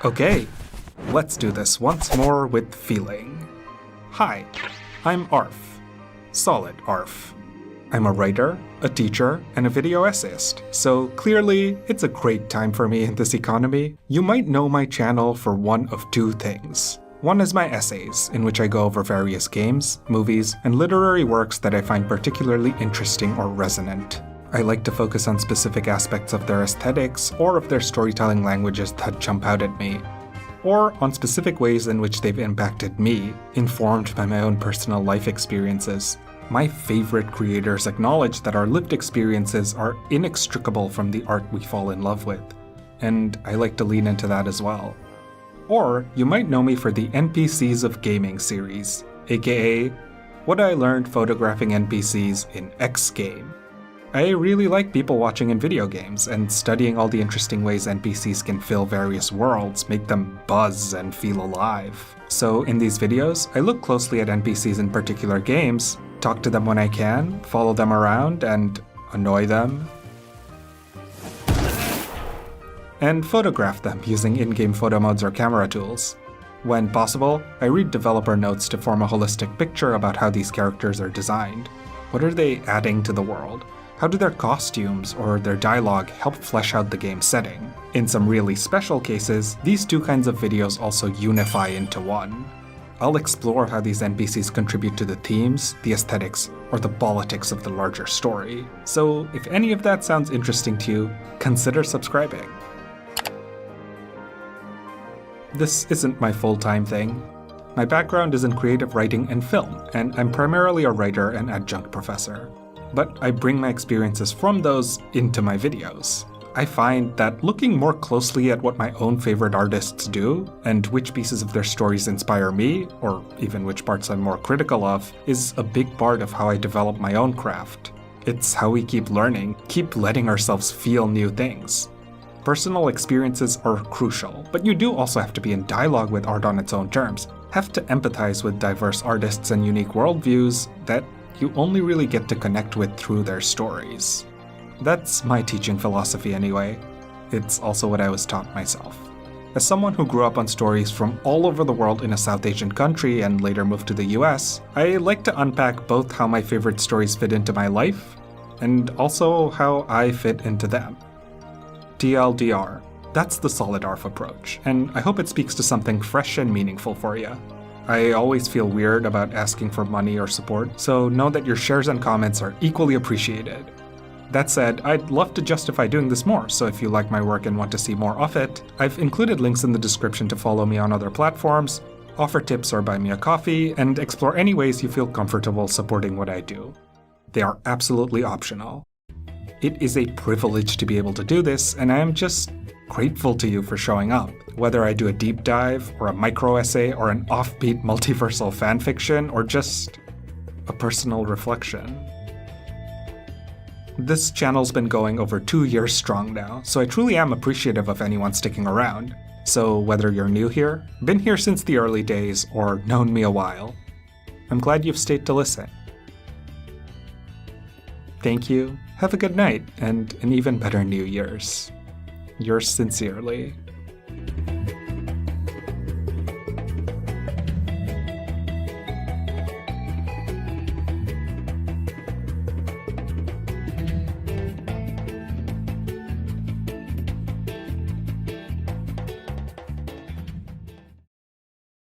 Okay, let's do this once more with feeling. Hi, I'm Arf, SolidArf. I'm a writer, a teacher, and a video essayist, so clearly it's a great time for me in this economy. You might know my channel for one of two things. One is my essays, in which I go over various games, movies, and literary works that I find particularly interesting or resonant. I like to focus on specific aspects of their aesthetics or of their storytelling languages that jump out at me, or on specific ways in which they've impacted me, informed by my own personal life experiences. My favorite creators acknowledge that our lived experiences are inextricable from the art we fall in love with, and I like to lean into that as well. Or you might know me for the NPCs of Gaming series, aka what I learned photographing NPCs in X game. I really like people watching in video games and studying all the interesting ways NPCs can fill various worlds, make them buzz and feel alive. So in these videos, I look closely at NPCs in particular games, talk to them when I can, follow them around, and annoy them, and photograph them using in-game photo modes or camera tools. When possible, I read developer notes to form a holistic picture about how these characters are designed. What are they adding to the world? How do their costumes or their dialogue help flesh out the game's setting? In some really special cases, these two kinds of videos also unify into one. I'll explore how these NPCs contribute to the themes, the aesthetics, or the politics of the larger story. So if any of that sounds interesting to you, consider subscribing. This isn't my full-time thing. My background is in creative writing and film, and I'm primarily a writer and adjunct professor. But I bring my experiences from those into my videos. I find that looking more closely at what my own favorite artists do, and which pieces of their stories inspire me, or even which parts I'm more critical of, is a big part of how I develop my own craft. It's how we keep learning, keep letting ourselves feel new things. Personal experiences are crucial, but you do also have to be in dialogue with art on its own terms, have to empathize with diverse artists and unique worldviews that you only really get to connect with through their stories. That's my teaching philosophy anyway. It's also what I was taught myself. As someone who grew up on stories from all over the world in a South Asian country and later moved to the US, I like to unpack both how my favorite stories fit into my life, and also how I fit into them. TLDR, that's the SolidArf approach, and I hope it speaks to something fresh and meaningful for you. I always feel weird about asking for money or support, so know that your shares and comments are equally appreciated. That said, I'd love to justify doing this more, so if you like my work and want to see more of it, I've included links in the description to follow me on other platforms, offer tips or buy me a coffee, and explore any ways you feel comfortable supporting what I do. They are absolutely optional. It is a privilege to be able to do this, and I am just grateful to you for showing up. Whether I do a deep dive, or a micro essay, or an offbeat multiversal fanfiction, or just a personal reflection. This channel's been going over 2 years strong now, so I truly am appreciative of anyone sticking around. So whether you're new here, been here since the early days, or known me a while, I'm glad you've stayed to listen. Thank you, have a good night, and an even better New Year's. Yours sincerely,